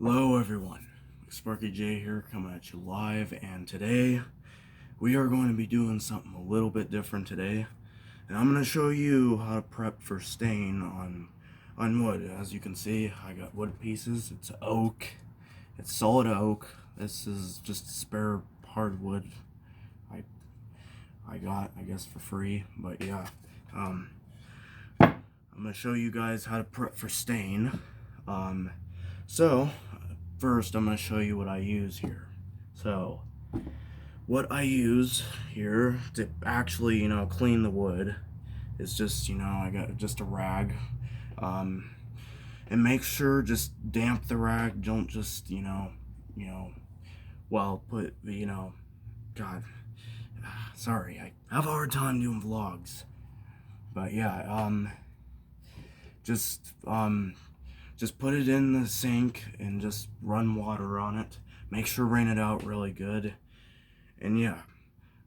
Hello everyone, Sparky J here coming at you live, and today we are going to be doing something a little bit different today, and I'm going to show you how to prep for stain on wood. As you can see, I got wood pieces. It's oak, it's solid oak. This is just spare hardwood I got, I guess, for free, but yeah. I'm going to show you guys how to prep for stain. So first I'm going to show you what I use here. So what I use here to actually, clean the wood is just, I got just a rag. And make sure just damp the rag. Don't just, put, God, sorry, I have a hard time doing vlogs. But yeah, just put it in the sink and just run water on it. Make sure rain it out really good. And yeah,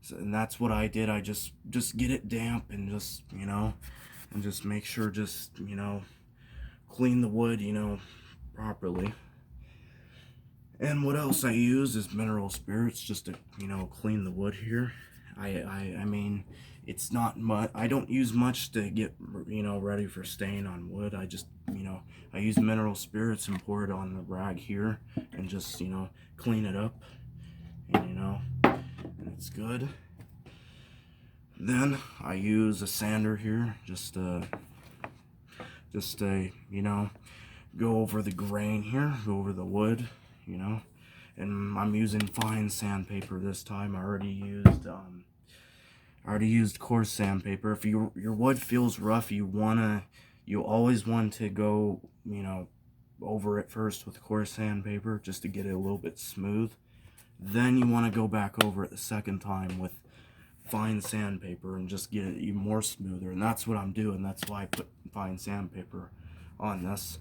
and that's what I did. I just get it damp and just, and just make sure clean the wood, properly. And what else I use is mineral spirits just to, clean the wood here. I mean, it's not much. I don't use much to get, ready for stain on wood. I just, I use mineral spirits and pour it on the rag here and just, clean it up. And, and it's good. Then I use a sander here just to, go over the grain here, go over the wood, and I'm using fine sandpaper this time. I already used coarse sandpaper. If your wood feels rough, you always want to go, over it first with coarse sandpaper just to get it a little bit smooth. Then you want to go back over it the second time with fine sandpaper and just get it even more smoother. And that's what I'm doing. That's why I put fine sandpaper on this.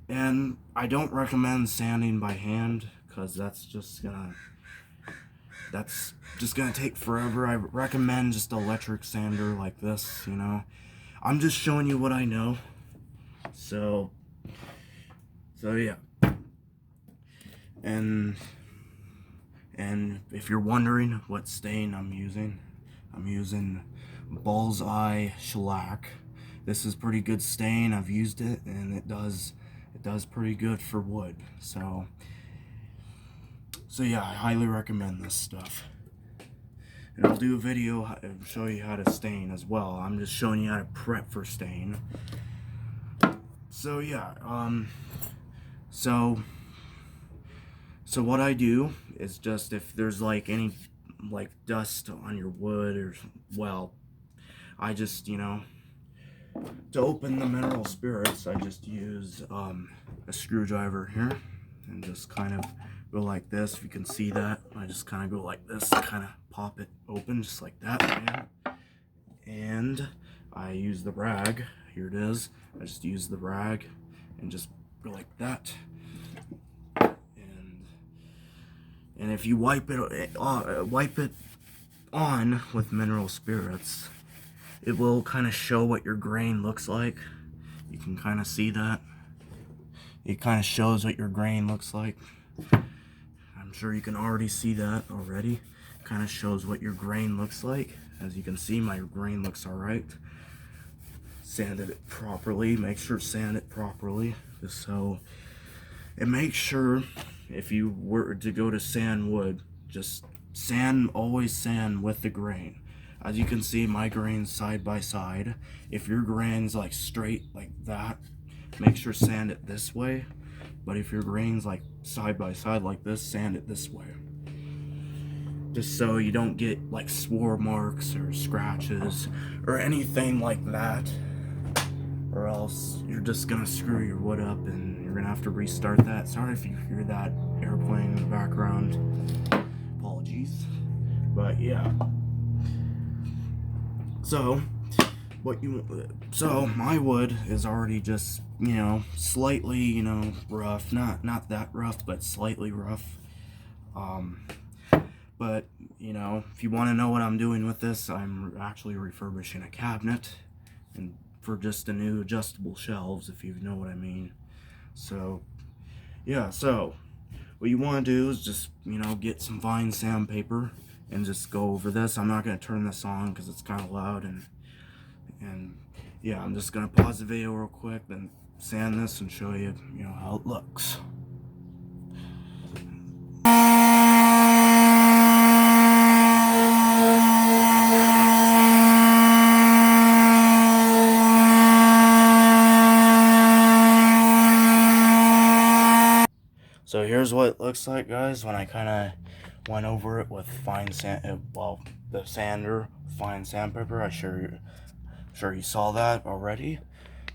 And I don't recommend sanding by hand because that's just gonna take forever. I recommend just electric sander like this, I'm just showing you what I know. So yeah. And if you're wondering what stain I'm using Bullseye Shellac. This is pretty good stain. I've used it and it does pretty good for wood. So yeah, I highly recommend this stuff. And I'll do a video and show you how to stain as well. I'm just showing you how to prep for stain. So yeah, so what I do is just, if there's like any dust on your wood, or, well, I just, to open the mineral spirits, I just use a screwdriver here and just kind of go like this. If you can see that, I just kind of go like this, kind of pop it open just like that. And I use the rag. Here it is. I just use the rag and just go like that. And if you wipe it on with mineral spirits, it will kind of show what your grain looks like. You can kind of see that. It kind of shows what your grain looks like. I'm sure you can already see that already. It kind of shows what your grain looks like. As you can see, my grain looks alright. Sanded it properly. Make sure to sand it properly. So, and make sure, if you were to go to sand wood, just always sand with the grain. As you can see, my grain's side by side. If your grain's like straight like that, make sure sand it this way. But if your grain's like side by side like this, sand it this way. Just so you don't get like swirl marks or scratches or anything like that. Or else you're just gonna screw your wood up and you're gonna have to restart that. Sorry if you hear that airplane in the background. Apologies. But yeah. So my wood is already just, slightly, rough. Not that rough, but slightly rough. But, if you want to know what I'm doing with this, I'm actually refurbishing a cabinet and for just a new adjustable shelves, if you know what I mean. So yeah, so what you want to do is just, you know, get some fine sandpaper and just go over this. I'm not going to turn this on because it's kind of loud, and yeah, I'm just going to pause the video real quick, then sand this and show you, you know, how it looks. So here's what it looks like, guys, when I kind of went over it with fine sand, well, the sander, fine sandpaper. I'm sure you saw that already.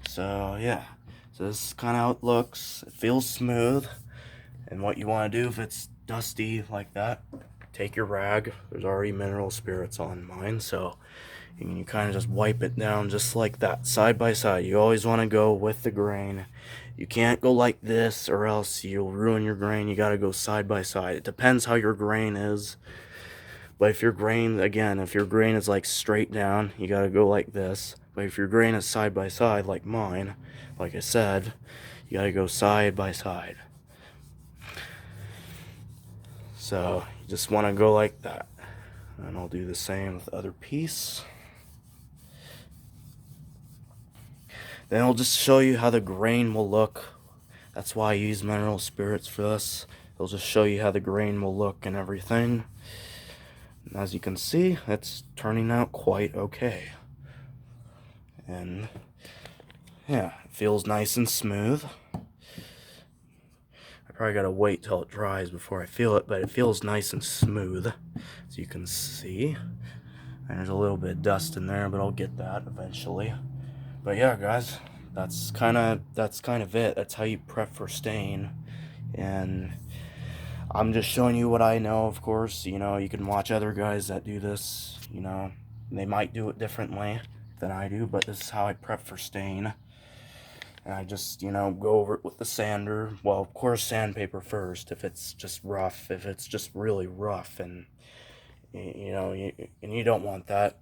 So yeah, so this is kind of how it looks. It feels smooth, and what you want to do if it's dusty like that, take your rag. There's already mineral spirits on mine, so you kind of just wipe it down just like that, side by side. You always want to go with the grain. You can't go like this or else you'll ruin your grain. You got to go side by side. It depends how your grain is. But if your grain, again, if your grain is like straight down, you got to go like this. But if your grain is side by side like mine, like I said, you got to go side by side. So you just want to go like that. And I'll do the same with the other piece. Then I'll just show you how the grain will look. That's why I use mineral spirits for this. It'll just show you how the grain will look and everything. And as you can see, it's turning out quite okay. And yeah, it feels nice and smooth. I probably gotta wait till it dries before I feel it, but it feels nice and smooth, as you can see. And there's a little bit of dust in there, but I'll get that eventually. But yeah, guys, that's kind of it. That's how you prep for stain. And I'm just showing you what I know, of course. You know, you can watch other guys that do this, you know. They might do it differently than I do, but this is how I prep for stain. And I just, you know, go over it with the sander. Well, of course, sandpaper first if it's just rough, if it's just really rough, and, you know, and you don't want that.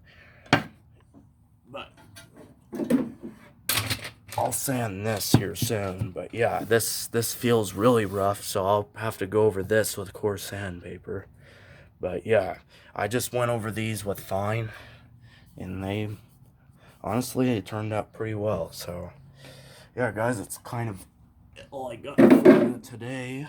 But I'll sand this here soon, but yeah, this feels really rough, so I'll have to go over this with coarse sandpaper. But yeah, I just went over these with fine, and they honestly turned out pretty well. So yeah, guys, it's kind of all I got for you today.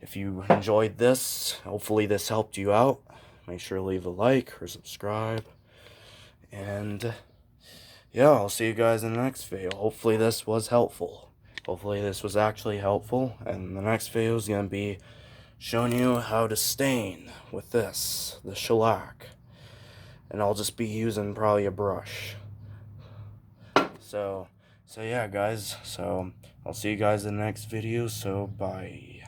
If you enjoyed this, hopefully this helped you out. Make sure to leave a like or subscribe, and yeah, I'll see you guys in the next video. Hopefully this was helpful. Hopefully this was actually helpful. And the next video is going to be showing you how to stain with this, the shellac. And I'll just be using probably a brush. So yeah, guys. So I'll see you guys in the next video. So bye.